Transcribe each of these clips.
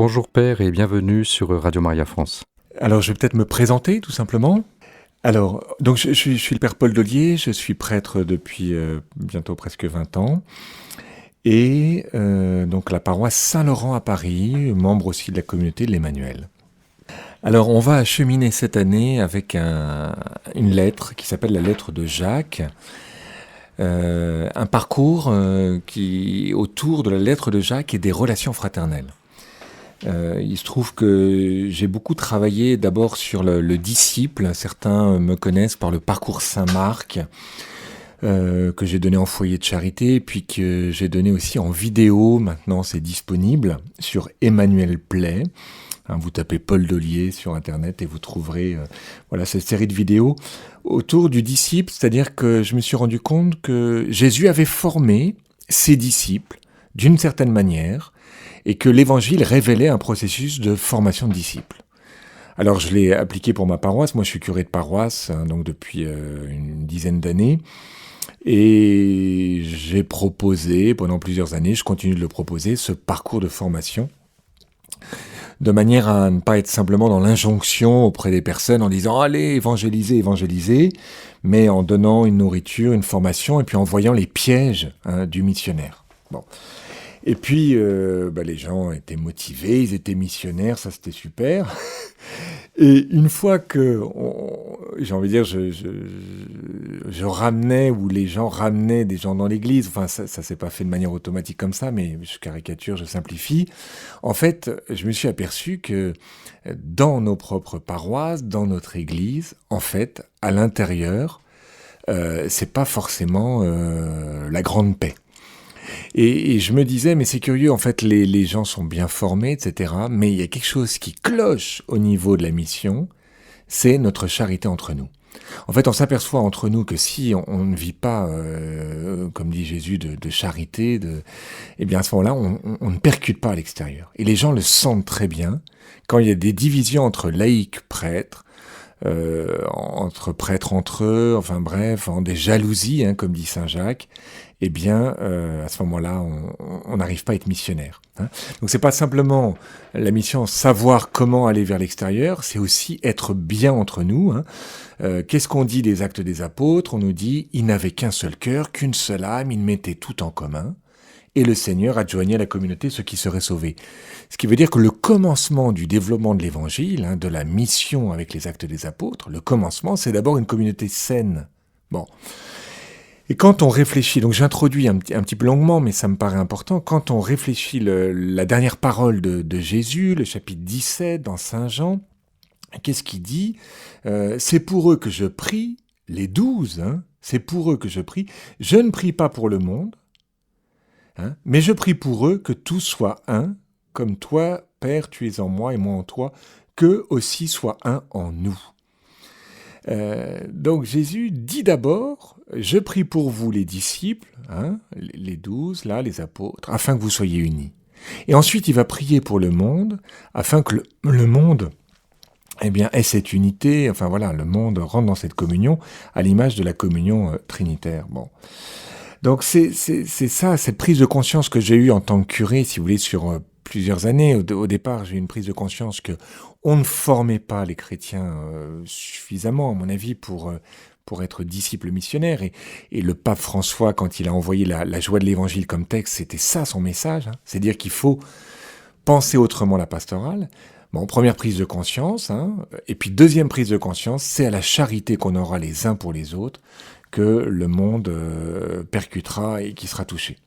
Bonjour Père et bienvenue sur Radio Maria France. Alors, je vais peut-être me présenter, tout simplement. Alors, donc je suis le Père Paul Dollier, je suis prêtre depuis bientôt presque 20 ans. Et donc la paroisse Saint-Laurent à Paris, membre aussi de la communauté de l'Emmanuel. Alors, on va acheminer cette année avec une lettre qui s'appelle la lettre de Jacques. Un parcours qui autour de la lettre de Jacques et des relations fraternelles. Il se trouve que j'ai beaucoup travaillé d'abord sur le disciple. Certains me connaissent par le parcours Saint-Marc, que j'ai donné en foyer de charité, puis que j'ai donné aussi en vidéo. Maintenant, c'est disponible sur Emmanuel Play. Vous tapez Paul Dollier sur Internet et vous trouverez cette série de vidéos autour du disciple. C'est-à-dire que je me suis rendu compte que Jésus avait formé ses disciples d'une certaine manière et que l'Évangile révélait un processus de formation de disciples. Alors je l'ai appliqué pour ma paroisse. Moi, je suis curé de paroisse donc depuis une dizaine d'années. Et j'ai proposé pendant plusieurs années, je continue de le proposer, ce parcours de formation, de manière à ne pas être simplement dans l'injonction auprès des personnes en disant « Allez, évangélisez », mais en donnant une nourriture, une formation, et puis en voyant les pièges du missionnaire. Bon. Et puis, les gens étaient motivés, ils étaient missionnaires, ça c'était super. Et une fois que, j'ai envie de dire, je ramenais, ou les gens ramenaient des gens dans l'église, enfin ça s'est pas fait de manière automatique comme ça, mais je caricature, je simplifie. En fait, je me suis aperçu que dans nos propres paroisses, dans notre église, en fait, à l'intérieur, c'est pas forcément la grande paix. Et je me disais, mais c'est curieux, en fait, les gens sont bien formés, etc. Mais il y a quelque chose qui cloche au niveau de la mission, c'est notre charité entre nous. En fait, on s'aperçoit entre nous que si on ne vit pas, comme dit Jésus, de charité, eh bien à ce moment-là, on ne percute pas à l'extérieur. Et les gens le sentent très bien quand il y a des divisions entre laïcs, prêtres, entre prêtres entre eux, enfin bref, des jalousies, comme dit Saint Jacques. Eh bien, à ce moment-là, on n'arrive pas à être missionnaire. Donc, c'est pas simplement la mission savoir comment aller vers l'extérieur, c'est aussi être bien entre nous. Qu'est-ce qu'on dit des Actes des Apôtres ? On nous dit « Ils n'avaient qu'un seul cœur, qu'une seule âme, ils mettaient tout en commun. Et le Seigneur adjoignait à la communauté ceux qui seraient sauvés. » Ce qui veut dire que le commencement du développement de l'Évangile, de la mission avec les Actes des Apôtres, le commencement, c'est d'abord une communauté saine. Bon. Et quand on réfléchit, donc j'introduis un petit peu longuement, mais ça me paraît important, quand on réfléchit la dernière parole de Jésus, le chapitre 17 dans Saint Jean, qu'est-ce qu'il dit ? C'est pour eux que je prie, les 12, c'est pour eux que je prie. Je ne prie pas pour le monde, mais je prie pour eux que tous soient un, comme toi, Père, tu es en moi et moi en toi, qu'eux aussi soient un en nous. Donc Jésus dit d'abord, je prie pour vous les disciples, les 12, là, les apôtres, afin que vous soyez unis. Et ensuite il va prier pour le monde, afin que le monde ait cette unité, le monde rentre dans cette communion, à l'image de la communion trinitaire. Bon. Donc c'est ça, cette prise de conscience que j'ai eue en tant que curé, si vous voulez, sur plusieurs années. Au départ, j'ai eu une prise de conscience que on ne formait pas les chrétiens suffisamment, à mon avis, pour être disciples missionnaires. Et le pape François, quand il a envoyé la joie de l'Évangile comme texte, c'était ça son message. C'est-à-dire qu'il faut penser autrement la pastorale. Bon, première prise de conscience, et puis deuxième prise de conscience, c'est à la charité qu'on aura les uns pour les autres que le monde percutera et qui sera touché.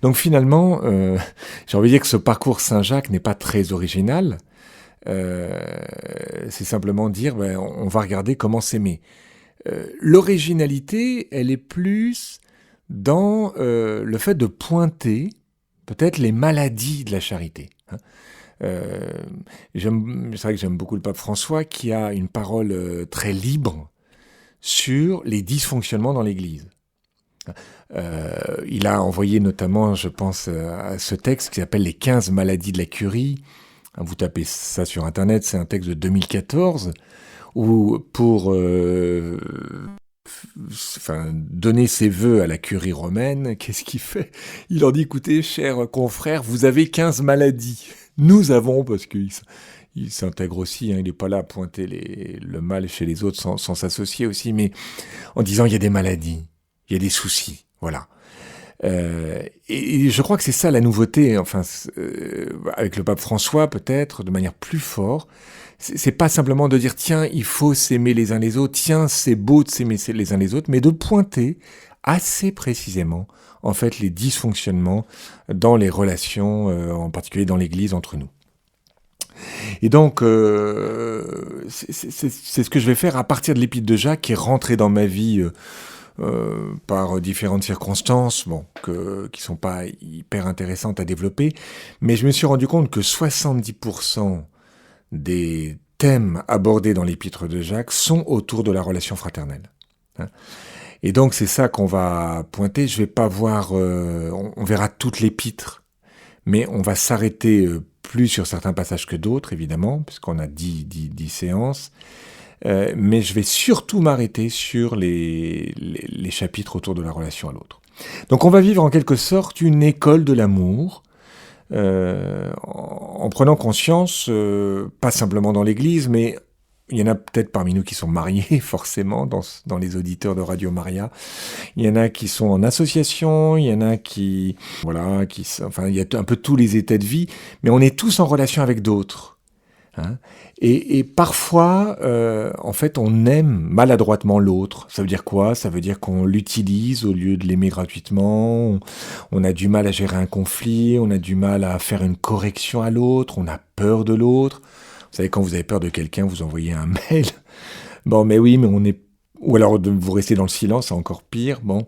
Donc finalement, j'ai envie de dire que ce parcours Saint-Jacques n'est pas très original. C'est simplement dire, on va regarder comment s'aimer. L'originalité, elle est plus dans le fait de pointer peut-être les maladies de la charité. C'est vrai que j'aime beaucoup le pape François qui a une parole très libre sur les dysfonctionnements dans l'Église. Il a envoyé notamment, je pense, à ce texte qui s'appelle « Les 15 maladies de la curie ». Vous tapez ça sur Internet, c'est un texte de 2014, où pour donner ses vœux à la curie romaine, qu'est-ce qu'il fait ? Il leur dit « Écoutez, chers confrères, vous avez 15 maladies ». Nous avons, parce qu'il s'intègre aussi, hein, il n'est pas là à pointer le mal chez les autres sans s'associer aussi, mais en disant il y a des maladies, il y a des soucis, voilà. Et je crois que c'est ça la nouveauté, enfin, avec le pape François peut-être, de manière plus forte. C'est pas simplement de dire tiens, il faut s'aimer les uns les autres, tiens, c'est beau de s'aimer les uns les autres, mais de pointer assez précisément, en fait, les dysfonctionnements dans les relations, en particulier dans l'Église entre nous. Et donc, c'est ce que je vais faire à partir de l'Épître de Jacques, qui est rentré dans ma vie par différentes circonstances, qui sont pas hyper intéressantes à développer, mais je me suis rendu compte que 70% des thèmes abordés dans l'Épître de Jacques sont autour de la relation fraternelle. Et donc c'est ça qu'on va pointer. Je vais pas voir, on verra toute l'Épître, mais on va s'arrêter plus sur certains passages que d'autres, évidemment, puisqu'on a 10 séances. Mais je vais surtout m'arrêter sur les chapitres autour de la relation à l'autre. Donc on va vivre en quelque sorte une école de l'amour, en prenant conscience, pas simplement dans l'Église, mais il y en a peut-être parmi nous qui sont mariés, forcément, dans les auditeurs de Radio Maria. Il y en a qui sont en association, il y en a qui... Voilà, enfin, il y a un peu tous les états de vie, mais on est tous en relation avec d'autres. Hein, et parfois, en fait, on aime maladroitement l'autre. Ça veut dire quoi? Ça veut dire qu'on l'utilise au lieu de l'aimer gratuitement. On a du mal à gérer un conflit, on a du mal à faire une correction à l'autre, on a peur de l'autre. Vous savez, quand vous avez peur de quelqu'un, vous envoyez un mail. Bon, mais oui, mais on est... Ou alors vous restez dans le silence, c'est encore pire. Bon,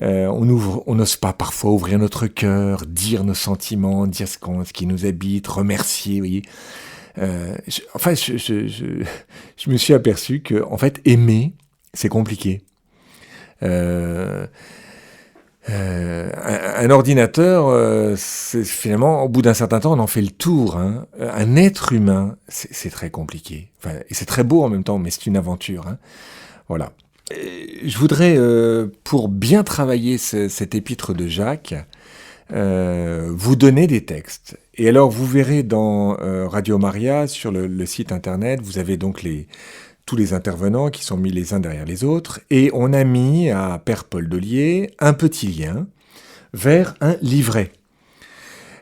on n'ose pas parfois ouvrir notre cœur, dire nos sentiments, dire ce qui nous habite, remercier, vous voyez. Je me suis aperçu que, en fait, aimer, c'est compliqué. Un ordinateur, c'est finalement, au bout d'un certain temps, on en fait le tour. Hein. Un être humain, c'est très compliqué. Enfin, et c'est très beau en même temps, mais c'est une aventure. Hein. Voilà. Et je voudrais, pour bien travailler cet épître de Jacques, vous donner des textes. Et alors, vous verrez dans Radio Maria, sur le site internet, vous avez donc tous les intervenants qui sont mis les uns derrière les autres, et on a mis à Père Paul Dollier un petit lien vers un livret.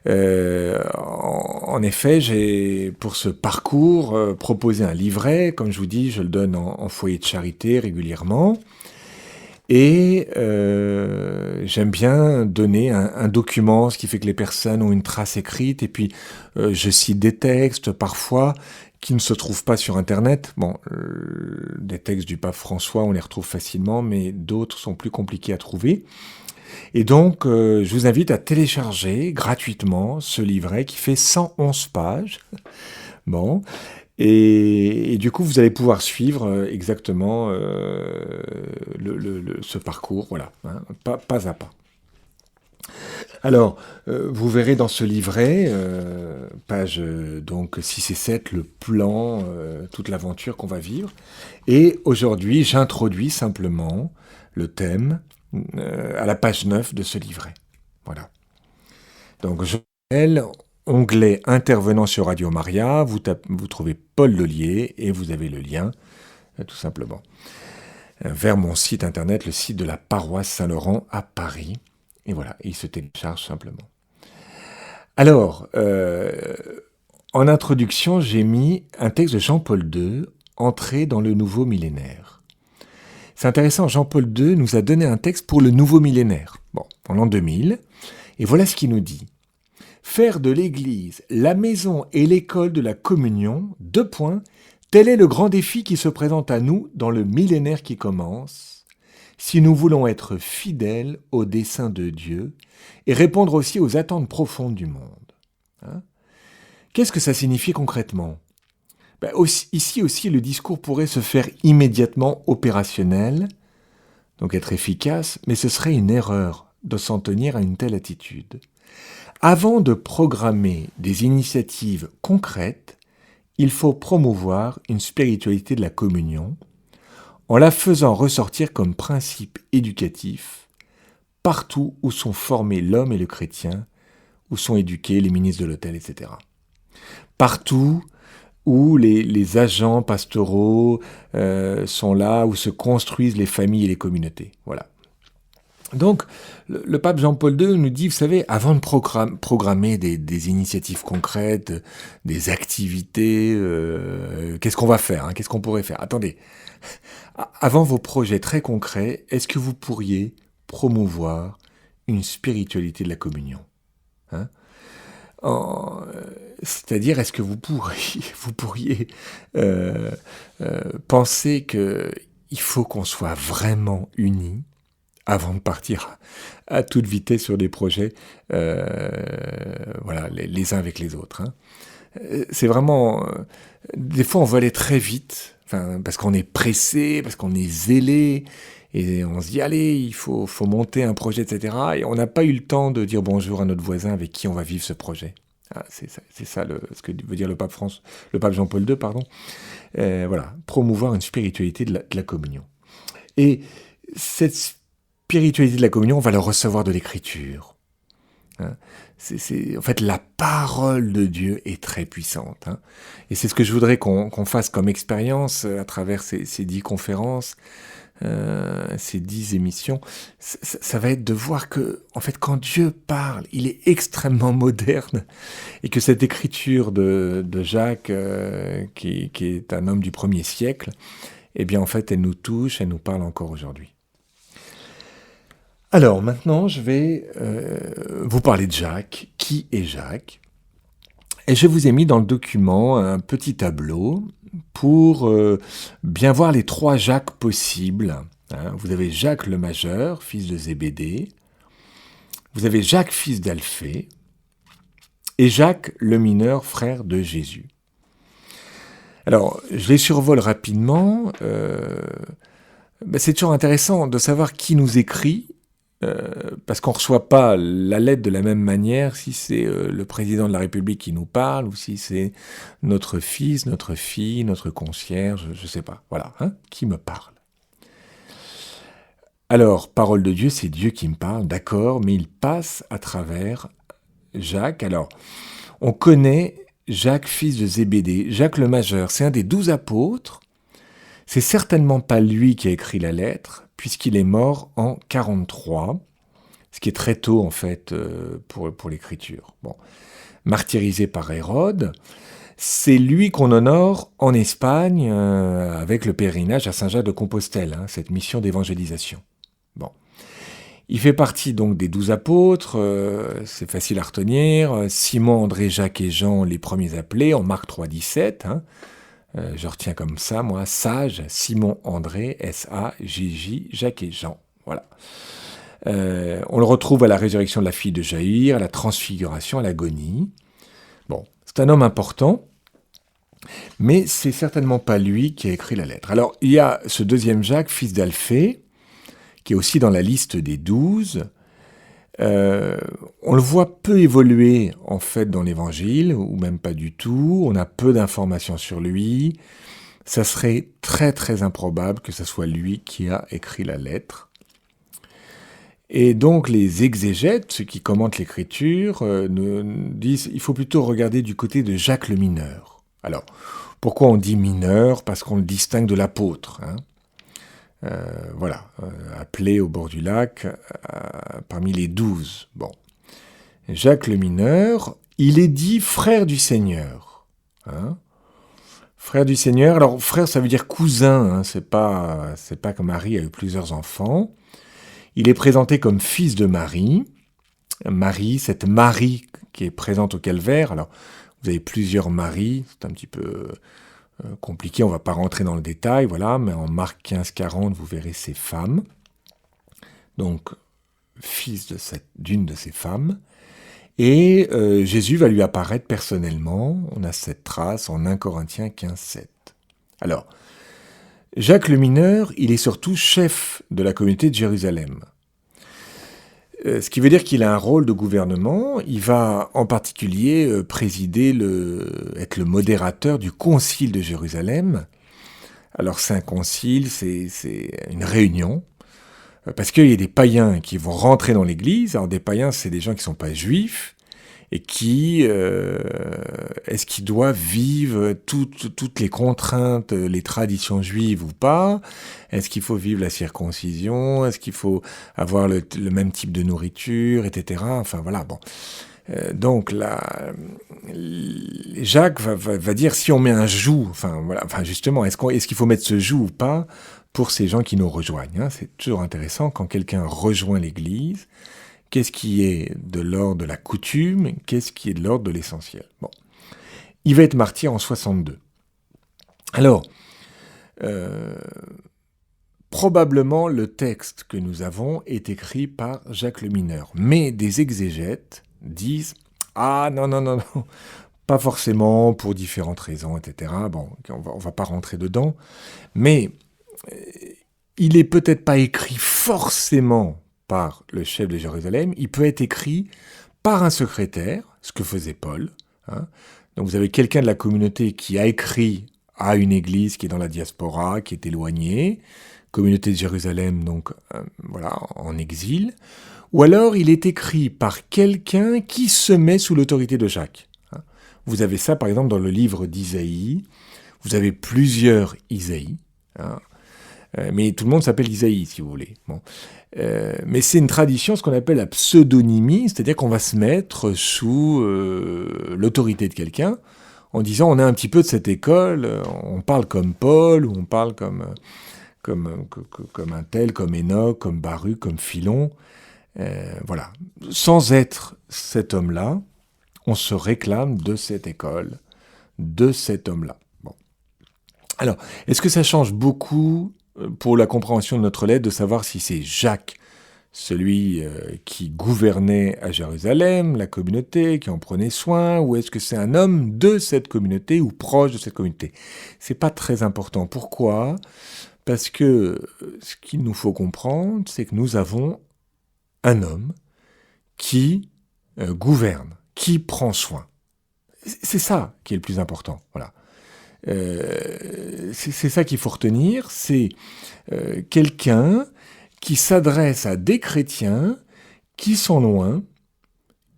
En effet, j'ai, pour ce parcours, proposé un livret. Comme je vous dis, je le donne en foyer de charité régulièrement. Et j'aime bien donner un document, ce qui fait que les personnes ont une trace écrite, et puis je cite des textes parfois qui ne se trouvent pas sur Internet. Bon, des textes du pape François, on les retrouve facilement, mais d'autres sont plus compliqués à trouver. Et donc, je vous invite à télécharger gratuitement ce livret qui fait 111 pages. Bon. Et du coup, vous allez pouvoir suivre exactement ce parcours, voilà, hein, pas à pas. Alors, vous verrez dans ce livret, page donc 6 et 7, le plan, toute l'aventure qu'on va vivre. Et aujourd'hui, j'introduis simplement le thème à la page 9 de ce livret. Voilà. Donc, je rappelle, onglet intervenant sur Radio Maria, vous trouvez Paul Dollier et vous avez le lien, tout simplement, vers mon site internet, le site de la paroisse Saint-Laurent à Paris. Et voilà, il se télécharge simplement. Alors, en introduction, j'ai mis un texte de Jean-Paul II, Entrée dans le nouveau millénaire. C'est intéressant, Jean-Paul II nous a donné un texte pour le nouveau millénaire, en l'an 2000, et voilà ce qu'il nous dit. Faire de l'Église la maison et l'école de la communion, tel est le grand défi qui se présente à nous dans le millénaire qui commence, si nous voulons être fidèles au dessein de Dieu et répondre aussi aux attentes profondes du monde. Hein ? Qu'est-ce que ça signifie concrètement ? Ici aussi, le discours pourrait se faire immédiatement opérationnel, donc être efficace, mais ce serait une erreur de s'en tenir à une telle attitude. Avant de programmer des initiatives concrètes, il faut promouvoir une spiritualité de la communion en la faisant ressortir comme principe éducatif partout où sont formés l'homme et le chrétien, où sont éduqués les ministres de l'autel, etc. Partout où les agents pastoraux sont là, où se construisent les familles et les communautés. Voilà. Donc, le pape Jean-Paul II nous dit, vous savez, avant de programmer des initiatives concrètes, des activités, qu'est-ce qu'on va faire, qu'est-ce qu'on pourrait faire? Attendez, avant vos projets très concrets, est-ce que vous pourriez promouvoir une spiritualité de la communion, hein? C'est-à-dire, est-ce que vous pourriez penser qu'il faut qu'on soit vraiment unis avant de partir à toute vitesse sur des projets, voilà, les uns avec les autres, hein. C'est vraiment... des fois, on veut aller très vite, parce qu'on est pressé, parce qu'on est zélé, et on se dit, allez, il faut monter un projet, etc. Et on n'a pas eu le temps de dire bonjour à notre voisin avec qui on va vivre ce projet. Ah, c'est ça ce que veut dire le pape Jean-Paul II, pardon. Voilà, promouvoir une spiritualité de la communion. Et cette spiritualité de la communion, on va le recevoir de l'Écriture. Hein. En fait, la parole de Dieu est très puissante. Hein. Et c'est ce que je voudrais qu'on fasse comme expérience à travers ces 10 conférences, ces 10 émissions. Ça va être de voir que, en fait, quand Dieu parle, il est extrêmement moderne. Et que cette écriture de Jacques, qui est un homme du 1er siècle, eh bien, en fait, elle nous touche, elle nous parle encore aujourd'hui. Alors maintenant, je vais vous parler de Jacques. Qui est Jacques? Et je vous ai mis dans le document un petit tableau pour bien voir les 3 Jacques possibles. Hein. Vous avez Jacques le majeur, fils de Zébédée. Vous avez Jacques, fils d'Alphée. Et Jacques le mineur, frère de Jésus. Alors, je les survole rapidement. C'est toujours intéressant de savoir qui nous écrit. Parce qu'on ne reçoit pas la lettre de la même manière si c'est le président de la République qui nous parle ou si c'est notre fils, notre fille, notre concierge, je ne sais pas. Voilà, qui me parle. Alors, parole de Dieu, c'est Dieu qui me parle, d'accord, mais il passe à travers Jacques. Alors, on connaît Jacques, fils de Zébédée, Jacques le majeur, c'est un des 12 apôtres. C'est certainement pas lui qui a écrit la lettre, puisqu'il est mort en 43, ce qui est très tôt en fait pour l'écriture. Bon. Martyrisé par Hérode, c'est lui qu'on honore en Espagne avec le pèlerinage à Saint-Jacques de Compostelle, cette mission d'évangélisation. Bon. Il fait partie donc des 12 apôtres, c'est facile à retenir, Simon, André, Jacques et Jean, les premiers appelés, en Marc 3, 17, je retiens comme ça, moi, Sage, Simon, André, S-A-J-J, Jacques et Jean. Voilà. On le retrouve à la résurrection de la fille de Jaïr, à la transfiguration, à l'agonie. Bon, c'est un homme important, mais c'est certainement pas lui qui a écrit la lettre. Alors, il y a ce deuxième Jacques, fils d'Alphée, qui est aussi dans la liste des 12. On le voit peu évoluer en fait dans l'évangile, ou même pas du tout, on a peu d'informations sur lui, ça serait très très improbable que ce soit lui qui a écrit la lettre. Et donc les exégètes, ceux qui commentent l'écriture, nous disent il faut plutôt regarder du côté de Jacques le mineur. Alors, pourquoi on dit mineur? Parce qu'on le distingue de l'apôtre, voilà, appelé au bord du lac parmi les 12. Bon. Jacques le mineur, il est dit frère du Seigneur. Frère du Seigneur, alors frère ça veut dire cousin, c'est pas que Marie a eu plusieurs enfants. Il est présenté comme fils de Marie. Marie, cette Marie qui est présente au calvaire, alors vous avez plusieurs Maries, c'est un petit peu compliqué, on ne va pas rentrer dans le détail, voilà, mais en Marc 15-40, vous verrez ces femmes. Donc, fils d'une de ces femmes. Et Jésus va lui apparaître personnellement. On a cette trace en 1 Corinthiens 15-7. Alors, Jacques le mineur, il est surtout chef de la communauté de Jérusalem. Ce qui veut dire qu'il a un rôle de gouvernement. Il va en particulier être le modérateur du concile de Jérusalem. Alors c'est un concile, c'est une réunion, parce qu'il y a des païens qui vont rentrer dans l'église. Alors des païens, c'est des gens qui ne sont pas juifs, et qui est-ce qu'il doit vivre toutes les contraintes, les traditions juives ou pas? Est-ce qu'il faut vivre la circoncision? Est-ce qu'il faut avoir le même type de nourriture, etc. Enfin voilà, bon. Donc là, Jacques va dire si on met un joug, enfin voilà, enfin justement, est-ce qu'il faut mettre ce joug ou pas pour ces gens qui nous rejoignent, hein? C'est toujours intéressant quand quelqu'un rejoint l'Église. Qu'est-ce qui est de l'ordre de la coutume? Qu'est-ce qui est de l'ordre de l'essentiel? Bon. Il va être martyr en 62. Alors, probablement le texte que nous avons est écrit par Jacques le Mineur. Mais des exégètes disent « Ah non, non, non, non, pas forcément, pour différentes raisons, etc. » Bon, on va pas rentrer dedans. Mais il est peut-être pas écrit forcément par le chef de Jérusalem, il peut être écrit par un secrétaire, ce que faisait Paul. Hein. Donc vous avez quelqu'un de la communauté qui a écrit à une église qui est dans la diaspora, qui est éloignée, communauté de Jérusalem, donc voilà, en exil. Ou alors il est écrit par quelqu'un qui se met sous l'autorité de Jacques. Hein. Vous avez ça par exemple dans le livre d'Isaïe, vous avez plusieurs Isaïe, hein. Mais tout le monde s'appelle Isaïe, si vous voulez. Bon. Mais c'est une tradition, ce qu'on appelle la pseudonymie, c'est-à-dire qu'on va se mettre sous l'autorité de quelqu'un, en disant on est un petit peu de cette école, on parle comme Paul, ou on parle comme un tel, comme Enoch, comme Baruch, comme Philon. Voilà. Sans être cet homme-là, on se réclame de cette école, de cet homme-là. Bon. Alors, est-ce que ça change beaucoup pour la compréhension de notre lettre, de savoir si c'est Jacques, celui qui gouvernait à Jérusalem, la communauté, qui en prenait soin, ou est-ce que c'est un homme de cette communauté ou proche de cette communauté? C'est pas très important. Pourquoi? Parce que ce qu'il nous faut comprendre, c'est que nous avons un homme qui gouverne, qui prend soin. C'est ça qui est le plus important. Voilà. C'est ça qu'il faut retenir, c'est quelqu'un qui s'adresse à des chrétiens qui sont loin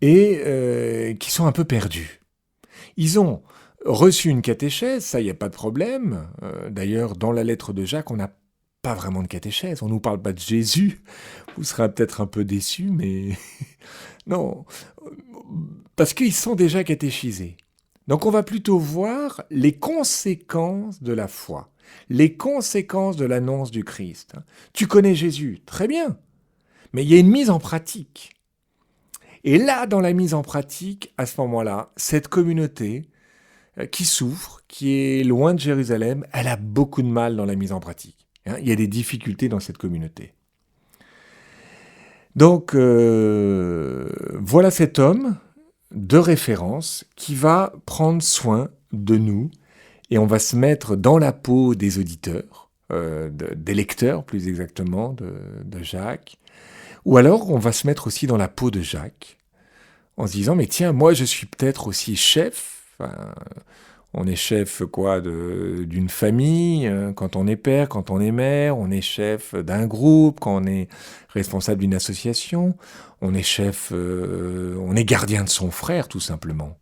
et qui sont un peu perdus. Ils ont reçu une catéchèse, ça, il n'y a pas de problème. D'ailleurs, dans la lettre de Jacques, on n'a pas vraiment de catéchèse, on ne nous parle pas de Jésus. Vous serez peut-être un peu déçus, mais non, parce qu'ils sont déjà catéchisés. Donc on va plutôt voir les conséquences de la foi, les conséquences de l'annonce du Christ. Tu connais Jésus, très bien, mais il y a une mise en pratique. Et là, dans la mise en pratique, à ce moment-là, cette communauté qui souffre, qui est loin de Jérusalem, elle a beaucoup de mal dans la mise en pratique. Il y a des difficultés dans cette communauté. Donc, voilà cet homme de référence qui va prendre soin de nous et on va se mettre dans la peau des auditeurs, des lecteurs plus exactement de Jacques, ou alors on va se mettre aussi dans la peau de Jacques en se disant mais tiens, moi je suis peut-être aussi chef, enfin, on est chef quoi d'une famille, quand on est père, quand on est mère, on est chef d'un groupe, quand on est responsable d'une association, on est chef, on est gardien de son frère tout simplement.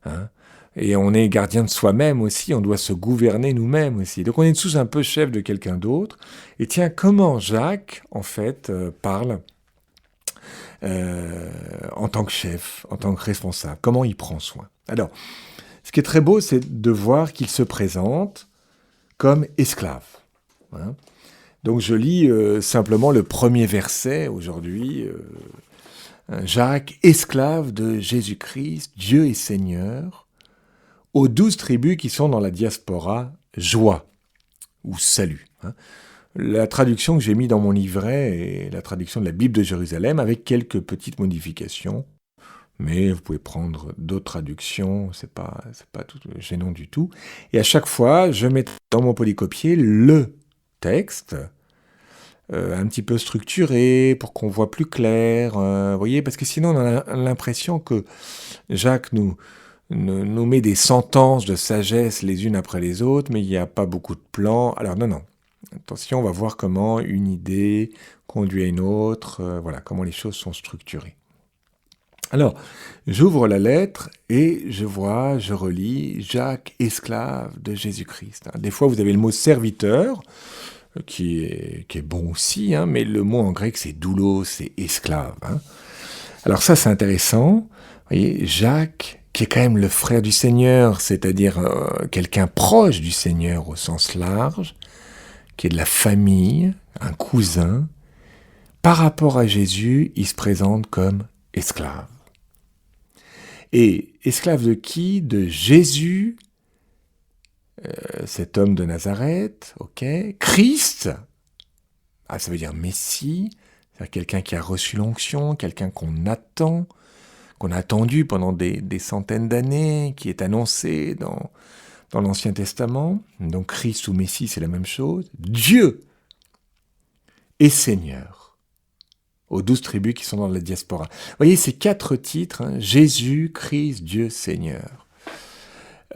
Hein, et on est gardien de soi-même aussi, on doit se gouverner nous-mêmes aussi. Donc on est tous un peu chef de quelqu'un d'autre. Et tiens, comment Jacques, en fait, parle en tant que chef, en tant que responsable, comment il prend soin. Alors, ce qui est très beau, c'est de voir qu'il se présente comme esclave. Hein. Donc je lis simplement le premier verset aujourd'hui. Jacques, esclave de Jésus-Christ, Dieu et Seigneur, aux 12 tribus qui sont dans la diaspora, joie ou salut. Hein. La traduction que j'ai mis dans mon livret est la traduction de la Bible de Jérusalem avec quelques petites modifications. Mais vous pouvez prendre d'autres traductions, c'est pas tout gênant du tout. Et à chaque fois, je mets dans mon polycopier le texte, un petit peu structuré, pour qu'on voit plus clair, vous voyez, parce que sinon on a l'impression que Jacques nous met des sentences de sagesse les unes après les autres, mais il n'y a pas beaucoup de plans. Alors non, attention, on va voir comment une idée conduit à une autre, voilà, comment les choses sont structurées. Alors, j'ouvre la lettre et je relis Jacques, esclave de Jésus-Christ. Des fois, vous avez le mot serviteur, qui est bon aussi, mais le mot en grec, c'est doulos, c'est esclave. Alors ça, c'est intéressant. Vous voyez, Jacques, qui est quand même le frère du Seigneur, c'est-à-dire quelqu'un proche du Seigneur au sens large, qui est de la famille, un cousin, par rapport à Jésus, il se présente comme esclave. Et esclave de qui? De Jésus, cet homme de Nazareth, ok. Christ, ça veut dire Messie, c'est-à-dire quelqu'un qui a reçu l'onction, quelqu'un qu'on attend, qu'on a attendu pendant des centaines d'années, qui est annoncé dans l'Ancien Testament. Donc Christ ou Messie, c'est la même chose. Dieu et Seigneur, aux 12 tribus qui sont dans la diaspora. Vous voyez, ces 4 titres, Jésus, Christ, Dieu, Seigneur.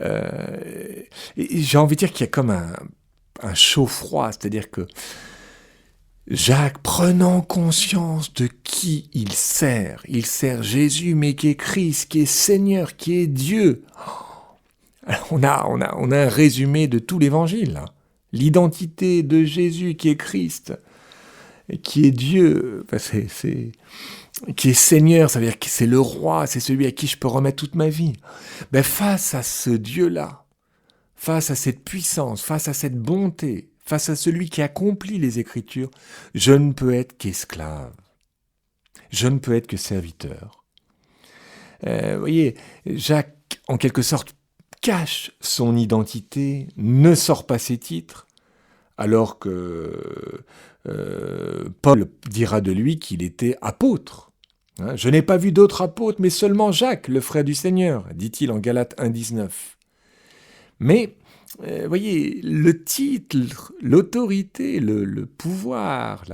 Et j'ai envie de dire qu'il y a comme un chaud-froid, c'est-à-dire que Jacques, prenant conscience de qui il sert Jésus, mais qui est Christ, qui est Seigneur, qui est Dieu. Alors on a un résumé de tout l'évangile, là. L'identité de Jésus qui est Christ, qui est Dieu, qui est Seigneur, ça veut dire que c'est le roi, c'est celui à qui je peux remettre toute ma vie. Face à ce Dieu-là, face à cette puissance, face à cette bonté, face à celui qui accomplit les Écritures, je ne peux être qu'esclave. Je ne peux être que serviteur. Vous voyez, Jacques, en quelque sorte, cache son identité, ne sort pas ses titres, alors que Paul dira de lui qu'il était apôtre. Je n'ai pas vu d'autre apôtre, mais seulement Jacques, le frère du Seigneur, dit-il en Galates 1,19. Mais, voyez, le titre, l'autorité, le pouvoir,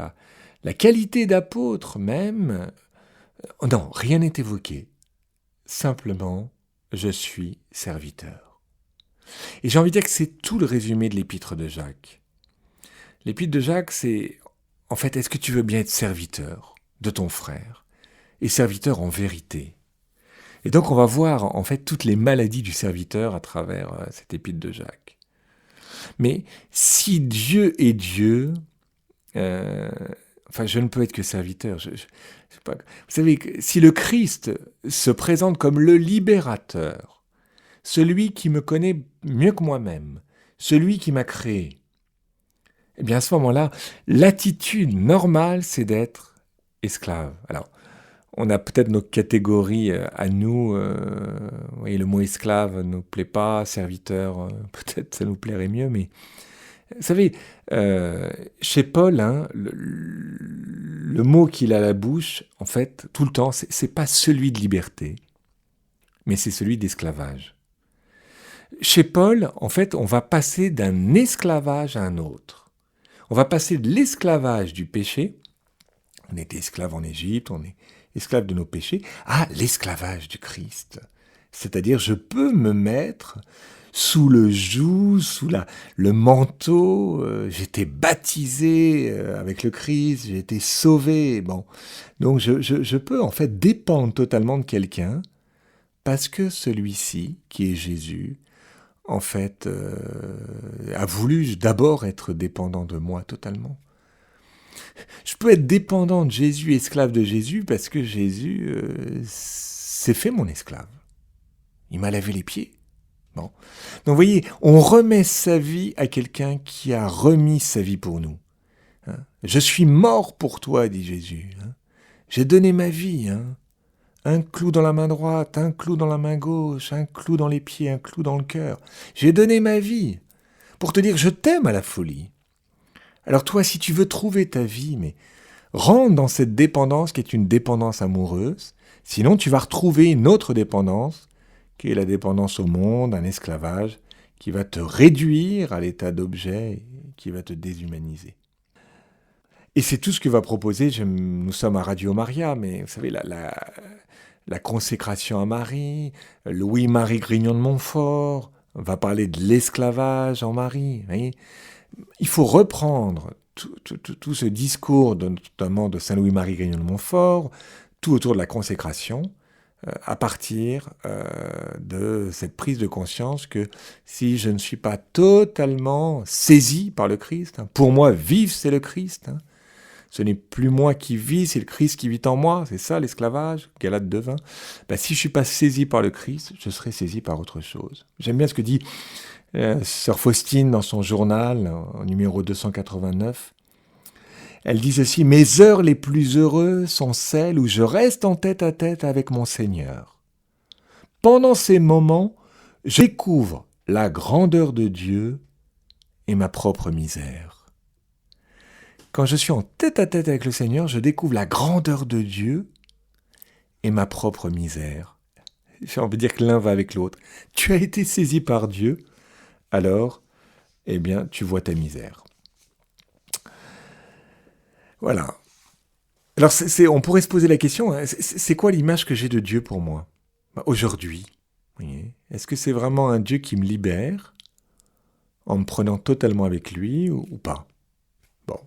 la qualité d'apôtre même, non, rien n'est évoqué. Simplement, je suis serviteur. Et j'ai envie de dire que c'est tout le résumé de l'épître de Jacques. L'épître de Jacques, c'est, en fait, est-ce que tu veux bien être serviteur de ton frère? Et serviteur en vérité. Et donc on va voir en fait toutes les maladies du serviteur à travers cette épître de Jacques. Mais si Dieu est Dieu, je ne peux être que serviteur. Je sais pas. Vous savez, si le Christ se présente comme le libérateur, celui qui me connaît mieux que moi-même, celui qui m'a créé, eh bien à ce moment-là, l'attitude normale, c'est d'être esclave. Alors, on a peut-être nos catégories à nous. Vous voyez, le mot esclave ne nous plaît pas, serviteur, peut-être ça nous plairait mieux, mais vous savez, chez Paul, le mot qu'il a à la bouche, en fait, tout le temps, c'est pas celui de liberté, mais c'est celui d'esclavage. Chez Paul, en fait, on va passer d'un esclavage à un autre. On va passer de l'esclavage du péché, on était esclave en Égypte, on est esclave de nos péchés, à l'esclavage du Christ. C'est-à-dire, je peux me mettre sous le joug, sous le manteau, j'étais baptisé avec le Christ, j'ai été sauvé. Bon, donc je peux en fait dépendre totalement de quelqu'un, parce que celui-ci, qui est Jésus, en fait, a voulu d'abord être dépendant de moi totalement. Je peux être dépendant de Jésus, esclave de Jésus, parce que Jésus s'est fait mon esclave. Il m'a lavé les pieds. Bon. Donc vous voyez, on remet sa vie à quelqu'un qui a remis sa vie pour nous. Je suis mort pour toi, dit Jésus. J'ai donné ma vie. Un clou dans la main droite, un clou dans la main gauche, un clou dans les pieds, un clou dans le cœur. J'ai donné ma vie pour te dire je t'aime à la folie. Alors toi, si tu veux trouver ta vie, mais rentre dans cette dépendance qui est une dépendance amoureuse, sinon tu vas retrouver une autre dépendance, qui est la dépendance au monde, un esclavage, qui va te réduire à l'état d'objet, qui va te déshumaniser. Et c'est tout ce que va proposer, nous sommes à Radio Maria, mais vous savez, la consécration à Marie, Louis-Marie Grignon de Montfort, on va parler de l'esclavage en Marie, vous voyez. Il faut reprendre tout ce discours, notamment de Saint Louis-Marie Grignon de Montfort, tout autour de la consécration, à partir de cette prise de conscience que si je ne suis pas totalement saisi par le Christ, pour moi, vivre, c'est le Christ. Ce n'est plus moi qui vis, c'est le Christ qui vit en moi. C'est ça l'esclavage, Galates 2:20. Si je ne suis pas saisi par le Christ, je serai saisi par autre chose. J'aime bien ce que dit sœur Faustine dans son journal, au numéro 289. Elle dit ceci: « Mes heures les plus heureuses sont celles où je reste en tête à tête avec mon Seigneur. Pendant ces moments, je découvre la grandeur de Dieu et ma propre misère. » Quand je suis en tête à tête avec le Seigneur, je découvre la grandeur de Dieu et ma propre misère. J'ai envie de dire que l'un va avec l'autre. Tu as été saisi par Dieu, alors, tu vois ta misère. Voilà. Alors, on pourrait se poser la question, c'est quoi l'image que j'ai de Dieu pour moi aujourd'hui? Est-ce que c'est vraiment un Dieu qui me libère en me prenant totalement avec lui ou pas? Bon.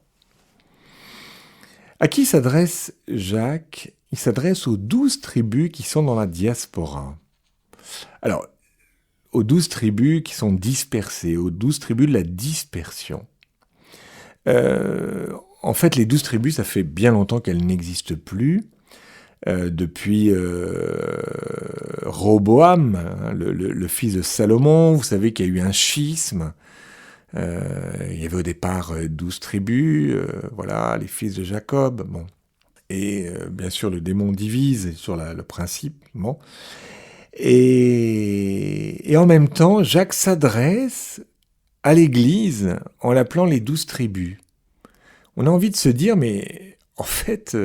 À qui s'adresse Jacques? Il s'adresse aux 12 tribus qui sont dans la diaspora. Alors, aux 12 tribus qui sont dispersées, aux 12 tribus de la dispersion. En fait, les 12 tribus, ça fait bien longtemps qu'elles n'existent plus. Depuis Roboam, le fils de Salomon, vous savez qu'il y a eu un schisme. Il y avait au départ 12 tribus, les fils de Jacob. Bon. Et bien sûr, le démon divise sur le principe. Bon. Et en même temps, Jacques s'adresse à l'Église en l'appelant les 12 tribus. On a envie de se dire, mais en fait,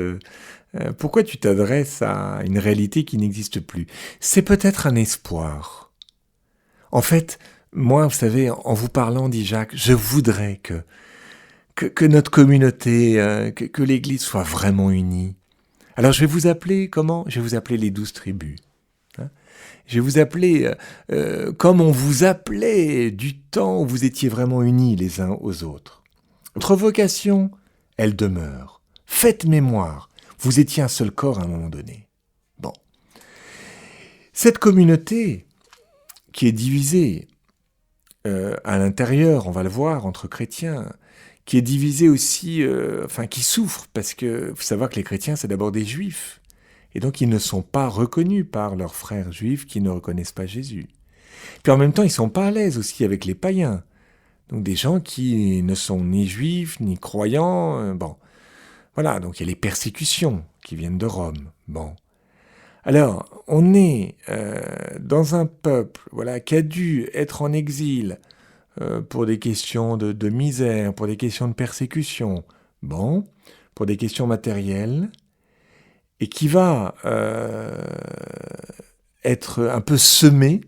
pourquoi tu t'adresses à une réalité qui n'existe plus? C'est peut-être un espoir. En fait, moi, vous savez, en vous parlant, dit Jacques, je voudrais que notre communauté, que l'Église soit vraiment unie. Alors je vais vous appeler comment? Je vais vous appeler les 12 tribus. Je vais vous appeler comme on vous appelait du temps où vous étiez vraiment unis les uns aux autres. Votre vocation, elle demeure. Faites mémoire. Vous étiez un seul corps à un moment donné. Bon. Cette communauté qui est divisée à l'intérieur, on va le voir, entre chrétiens, qui est divisée aussi, qui souffre, parce que faut savoir que les chrétiens, c'est d'abord des juifs. Et donc, ils ne sont pas reconnus par leurs frères juifs qui ne reconnaissent pas Jésus. Puis en même temps, ils ne sont pas à l'aise aussi avec les païens. Donc des gens qui ne sont ni juifs, ni croyants. Voilà, donc il y a les persécutions qui viennent de Rome. Bon. Alors, on est dans un peuple qui a dû être en exil pour des questions de misère, pour des questions de persécution, pour des questions matérielles, et qui va être un peu semé.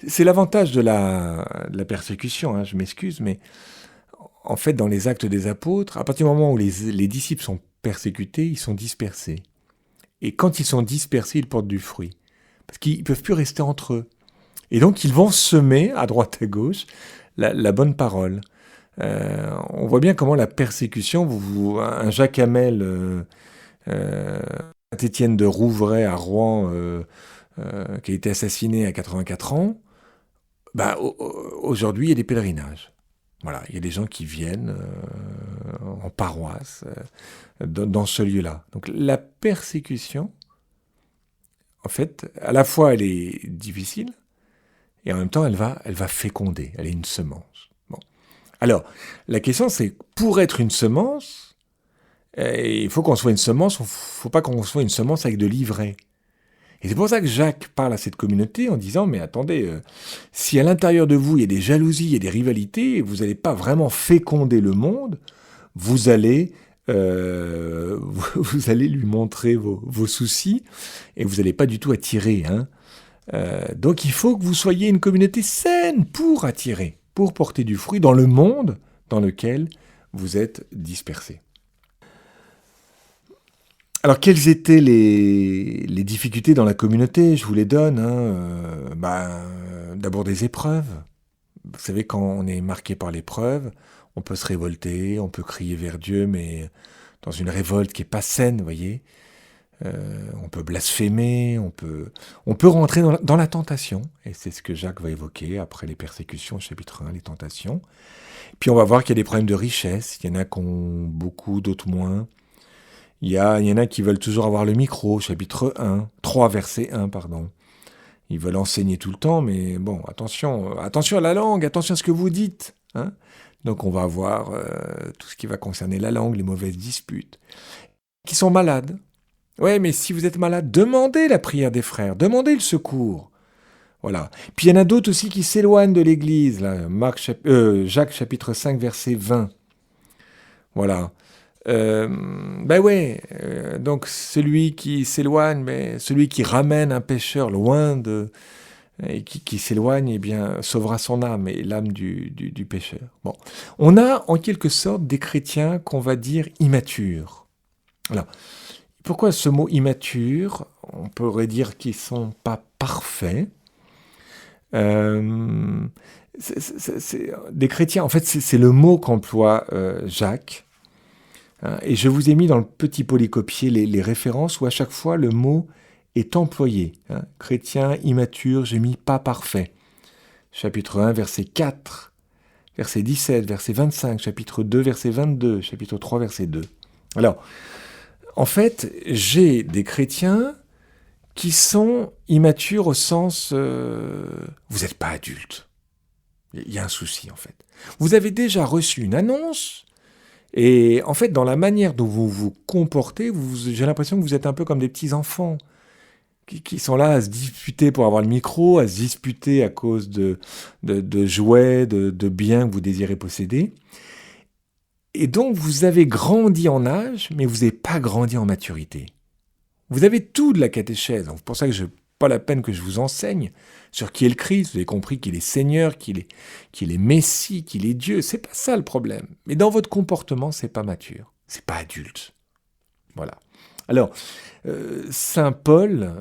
C'est l'avantage de la persécution, je m'excuse, mais en fait, dans les Actes des Apôtres, à partir du moment où les disciples sont persécutés, ils sont dispersés. Et quand ils sont dispersés, ils portent du fruit. Parce qu'ils ne peuvent plus rester entre eux. Et donc, ils vont semer, à droite à gauche, la bonne parole. On voit bien comment la persécution, un Jacques Hamel, Saint-Étienne de Rouvray à Rouen, qui a été assassiné à 84 ans, aujourd'hui, il y a des pèlerinages. Voilà, il y a des gens qui viennent en paroisse dans ce lieu-là. Donc la persécution, en fait, à la fois elle est difficile et en même temps elle va féconder, elle est une semence. Bon. Alors, la question c'est, pour être une semence, il faut qu'on soit une semence, il ne faut pas qu'on soit une semence avec de l'ivraie. Et c'est pour ça que Jacques parle à cette communauté en disant, mais attendez, si à l'intérieur de vous il y a des jalousies, il y a des rivalités, vous n'allez pas vraiment féconder le monde, vous allez lui montrer vos soucis et vous n'allez pas du tout attirer. Donc il faut que vous soyez une communauté saine pour attirer, pour porter du fruit dans le monde dans lequel vous êtes dispersés. Alors, quelles étaient les difficultés dans la communauté? Je vous les donne. D'abord des épreuves. Vous savez, quand on est marqué par l'épreuve, on peut se révolter, on peut crier vers Dieu, mais dans une révolte qui n'est pas saine, vous voyez. On peut blasphémer, on peut rentrer dans la tentation, et c'est ce que Jacques va évoquer après les persécutions, chapitre 1, les tentations. Puis on va voir qu'il y a des problèmes de richesse, il y en a qui ont beaucoup, d'autres moins. Il y en a qui veulent toujours avoir le micro, chapitre 3, verset 1, pardon. Ils veulent enseigner tout le temps, mais bon, attention à la langue, attention à ce que vous dites. Hein. Donc on va voir tout ce qui va concerner la langue, les mauvaises disputes. Qui sont malades. Ouais, mais si vous êtes malade, demandez la prière des frères, demandez le secours. Voilà. Puis il y en a d'autres aussi qui s'éloignent de l'Église. Là. Jacques chapitre 5, verset 20. Voilà. Donc celui qui s'éloigne, mais celui qui ramène un pécheur loin de... et qui s'éloigne, eh bien, sauvera son âme et l'âme du pécheur. Bon. On a en quelque sorte des chrétiens qu'on va dire immatures. Alors, pourquoi ce mot immature? On pourrait dire qu'ils ne sont pas parfaits. Des chrétiens, en fait, c'est le mot qu'emploie Jacques. Et je vous ai mis dans le petit polycopier les références où à chaque fois le mot est employé. Chrétien, immature, j'ai mis pas parfait. Chapitre 1, verset 4, verset 17, verset 25, chapitre 2, verset 22, chapitre 3, verset 2. Alors, en fait, j'ai des chrétiens qui sont immatures au sens vous n'êtes pas adulte. Il y a un souci, en fait. Vous avez déjà reçu une annonce, et en fait, dans la manière dont vous vous comportez, j'ai l'impression que vous êtes un peu comme des petits enfants qui sont là à se disputer pour avoir le micro, à se disputer à cause de jouets, de biens que vous désirez posséder. Et donc, vous avez grandi en âge, mais vous n'avez pas grandi en maturité. Vous avez tout de la catéchèse. C'est pour ça que pas la peine que je vous enseigne sur qui est le Christ. Vous avez compris qu'il est Seigneur, qu'il est Messie, qu'il est Dieu. C'est pas ça le problème. Mais dans votre comportement, c'est pas mature. C'est pas adulte. Voilà. Alors, Saint Paul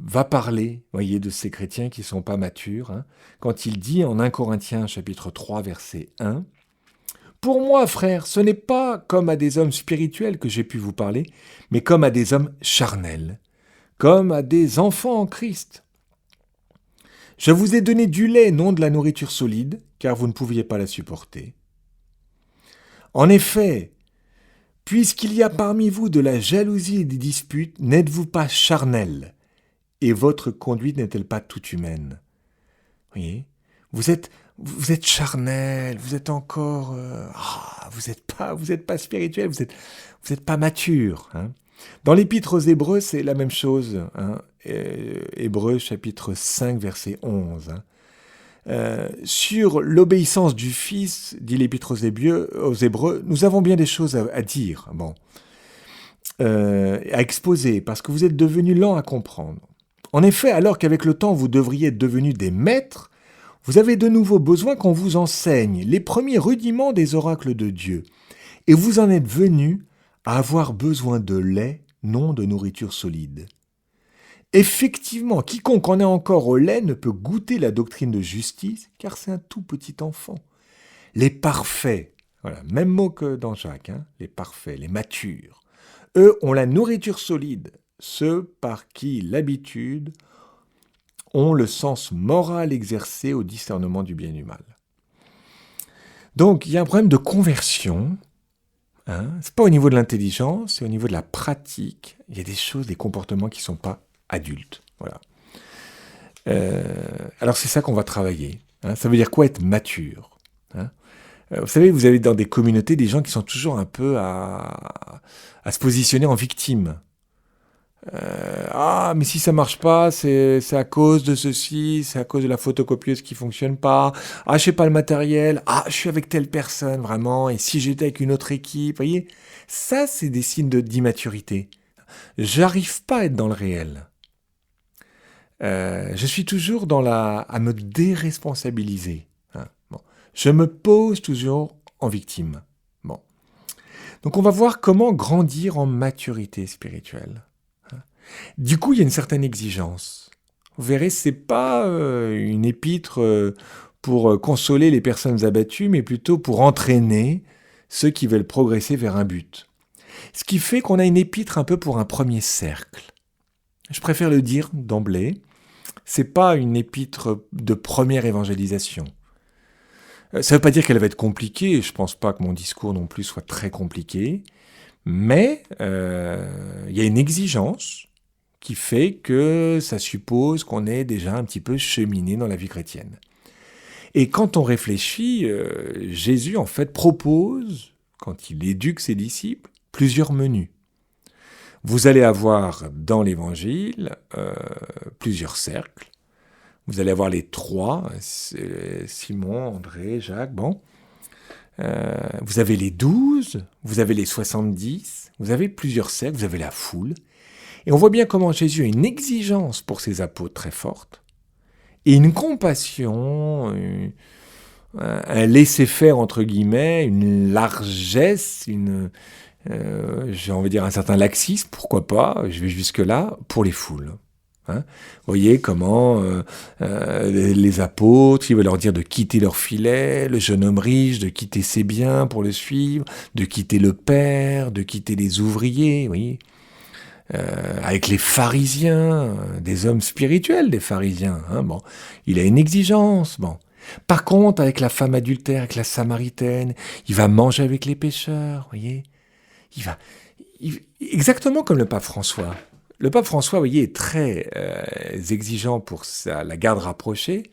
va parler, voyez, de ces chrétiens qui sont pas matures, quand il dit en 1 Corinthiens chapitre 3, verset 1, « Pour moi, frères, ce n'est pas comme à des hommes spirituels que j'ai pu vous parler, mais comme à des hommes charnels, comme à des enfants en Christ. Je vous ai donné du lait, non de la nourriture solide, car vous ne pouviez pas la supporter. En effet, puisqu'il y a parmi vous de la jalousie et des disputes, n'êtes-vous pas charnels, et votre conduite n'est-elle pas toute humaine ?» Voyez, vous êtes charnel, vous êtes encore, vous êtes pas spirituel, vous êtes pas mature. Dans l'Épître aux Hébreux, c'est la même chose. Hébreux chapitre 5, verset 11. Sur l'obéissance du Fils, dit l'Épître aux Hébreux, nous avons bien des choses à dire, à exposer, parce que vous êtes devenus lents à comprendre. En effet, alors qu'avec le temps vous devriez être devenus des maîtres, vous avez de nouveau besoin qu'on vous enseigne les premiers rudiments des oracles de Dieu, et vous en êtes venus à avoir besoin de lait, non de nourriture solide. Effectivement, quiconque en est encore au lait ne peut goûter la doctrine de justice, car c'est un tout petit enfant. Les parfaits, voilà, même mot que dans Jacques, les parfaits, les matures, eux ont la nourriture solide, ceux par qui l'habitude ont le sens moral exercé au discernement du bien et du mal. Donc, il y a un problème de conversion. C'est pas au niveau de l'intelligence, c'est au niveau de la pratique. Il y a des choses, des comportements qui ne sont pas adultes. Voilà. Alors, c'est ça qu'on va travailler. Ça veut dire quoi être mature? Vous savez, vous avez dans des communautés des gens qui sont toujours un peu à se positionner en victime. Mais si ça marche pas, c'est à cause de ceci, c'est à cause de la photocopieuse qui fonctionne pas. Je sais pas le matériel. Je suis avec telle personne vraiment. Et si j'étais avec une autre équipe, vous voyez, ça c'est des signes d'immaturité. J'arrive pas à être dans le réel. Je suis toujours à me déresponsabiliser. Je me pose toujours en victime. Donc on va voir comment grandir en maturité spirituelle. Du coup, il y a une certaine exigence. Vous verrez, c'est pas une épître pour consoler les personnes abattues, mais plutôt pour entraîner ceux qui veulent progresser vers un but. Ce qui fait qu'on a une épître un peu pour un premier cercle. Je préfère le dire d'emblée, c'est pas une épître de première évangélisation. Ça veut pas dire qu'elle va être compliquée, je pense pas que mon discours non plus soit très compliqué, mais il y a une exigence qui fait que ça suppose qu'on est déjà un petit peu cheminé dans la vie chrétienne. Et quand on réfléchit, Jésus en fait propose, quand il éduque ses disciples, plusieurs menus. Vous allez avoir dans l'évangile plusieurs cercles. Vous allez avoir les trois, Simon, André, Jacques, bon. Vous avez les 12, vous avez les 70, vous avez plusieurs cercles, vous avez la foule. Et on voit bien comment Jésus a une exigence pour ses apôtres très forte, et une compassion, un laisser-faire entre guillemets, une largesse, j'ai envie de dire un certain laxisme, pourquoi pas, je vais jusque-là, pour les foules. Vous voyez comment les apôtres, il va leur dire de quitter leur filet, le jeune homme riche, de quitter ses biens pour le suivre, de quitter le père, de quitter les ouvriers, vous voyez. Avec les pharisiens, des hommes spirituels, des pharisiens. Bon, il a une exigence. Bon. Par contre, avec la femme adultère, avec la samaritaine, il va manger avec les pécheurs, voyez. Exactement comme le pape François. Le pape François, vous voyez, est très exigeant pour la garde rapprochée,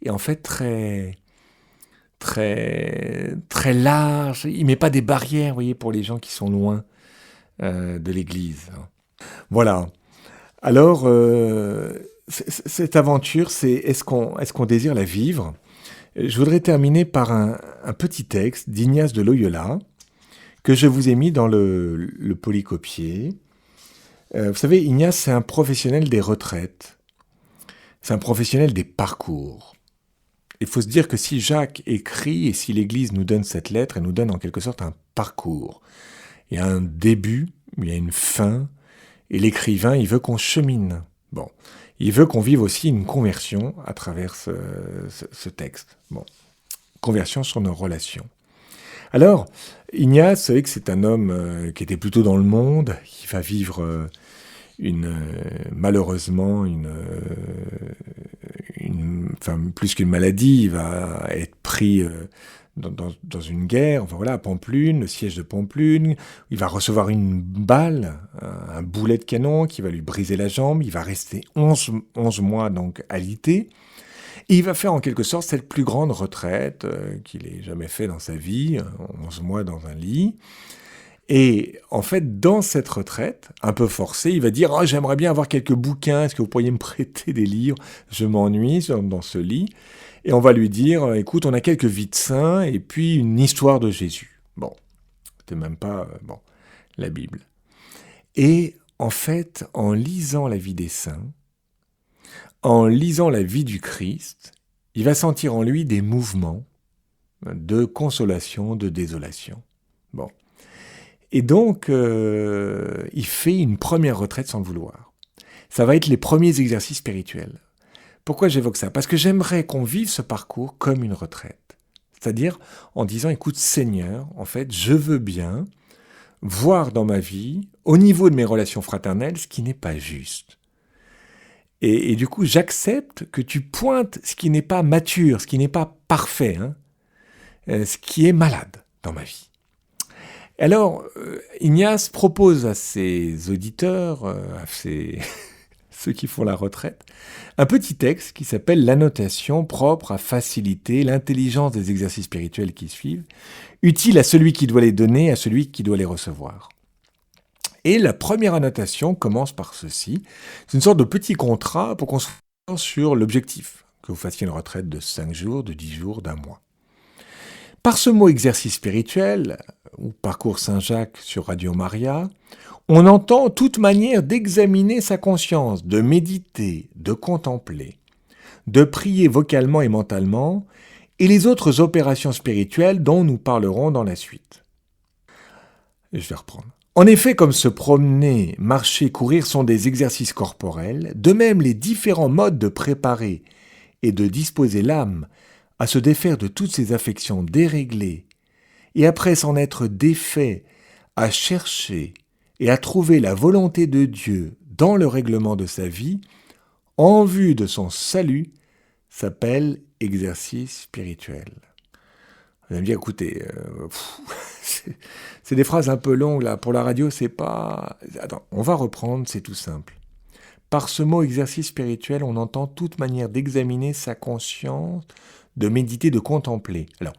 et en fait très large. Il met pas des barrières, vous voyez, pour les gens qui sont loin de l'Église. Voilà. Alors, cette aventure, c'est est-ce qu'on désire la vivre ? Je voudrais terminer par un petit texte d'Ignace de Loyola que je vous ai mis dans le polycopier. Vous savez, Ignace, c'est un professionnel des retraites. C'est un professionnel des parcours. Il faut se dire que si Jacques écrit et si l'Église nous donne cette lettre, elle nous donne en quelque sorte un parcours. Il y a un début, il y a une fin, et l'écrivain, il veut qu'on chemine. Bon, il veut qu'on vive aussi une conversion à travers ce texte. Bon, conversion sur nos relations. Alors, Ignace, vous savez que c'est un homme qui était plutôt dans le monde, qui va vivre malheureusement plus qu'une maladie, il va être pris dans une guerre, enfin voilà, à Pampelune, le siège de Pampelune, il va recevoir une balle, un boulet de canon qui va lui briser la jambe, il va rester 11 mois donc alité, et il va faire en quelque sorte cette plus grande retraite qu'il ait jamais fait dans sa vie, 11 mois dans un lit. Et en fait, dans cette retraite, un peu forcée, il va dire « j'aimerais bien avoir quelques bouquins, est-ce que vous pourriez me prêter des livres ? Je m'ennuie dans ce lit. » Et on va lui dire « écoute, on a quelques vies de saints et puis une histoire de Jésus. » Bon, c'était même pas la Bible. Et en fait, en lisant la vie des saints, en lisant la vie du Christ, il va sentir en lui des mouvements de consolation, de désolation. Bon. Et donc, il fait une première retraite sans le vouloir. Ça va être les premiers exercices spirituels. Pourquoi j'évoque ça ? Parce que j'aimerais qu'on vive ce parcours comme une retraite. C'est-à-dire en disant, écoute Seigneur, en fait, je veux bien voir dans ma vie, au niveau de mes relations fraternelles, ce qui n'est pas juste. Et du coup, j'accepte que tu pointes ce qui n'est pas mature, ce qui n'est pas parfait, ce qui est malade dans ma vie. Alors, Ignace propose à ses auditeurs, à ceux qui font la retraite, un petit texte qui s'appelle « L'annotation propre à faciliter l'intelligence des exercices spirituels qui suivent, utile à celui qui doit les donner, à celui qui doit les recevoir ». Et la première annotation commence par ceci. C'est une sorte de petit contrat pour qu'on se fasse sur l'objectif, que vous fassiez une retraite de 5 jours, de 10 jours, d'un mois. Par ce mot exercice spirituel, ou parcours Saint-Jacques sur Radio Maria, on entend toute manière d'examiner sa conscience, de méditer, de contempler, de prier vocalement et mentalement, et les autres opérations spirituelles dont nous parlerons dans la suite. Je vais reprendre. En effet, comme se promener, marcher, courir sont des exercices corporels, de même les différents modes de préparer et de disposer l'âme à se défaire de toutes ses affections déréglées, et après s'en être défait, à chercher et à trouver la volonté de Dieu dans le règlement de sa vie, en vue de son salut, s'appelle exercice spirituel. Vous allez me dire, écoutez, c'est des phrases un peu longues là. Pour la radio, c'est pas... Attends, on va reprendre, c'est tout simple. Par ce mot exercice spirituel, on entend toute manière d'examiner sa conscience, de méditer, de contempler. Alors,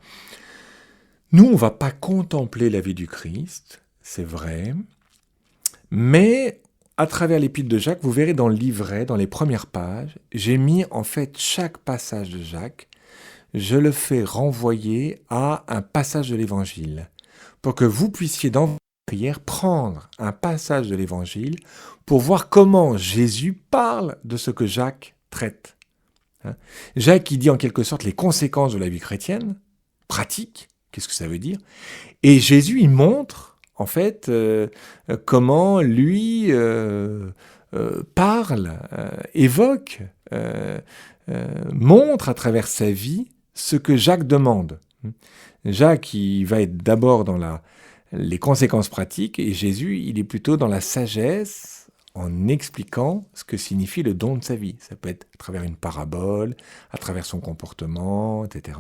nous, on ne va pas contempler la vie du Christ, c'est vrai, mais à travers l'épître de Jacques, vous verrez dans le livret, dans les premières pages, j'ai mis en fait chaque passage de Jacques, je le fais renvoyer à un passage de l'Évangile, pour que vous puissiez dans votre prière prendre un passage de l'Évangile pour voir comment Jésus parle de ce que Jacques traite. Jacques, il dit en quelque sorte les conséquences de la vie chrétienne, pratique, qu'est-ce que ça veut dire? Et Jésus, il montre, en fait, comment lui parle, évoque, montre à travers sa vie ce que Jacques demande. Jacques, il va être d'abord dans les conséquences pratiques, et Jésus, il est plutôt dans la sagesse, en expliquant ce que signifie le don de sa vie. Ça peut être à travers une parabole, à travers son comportement, etc.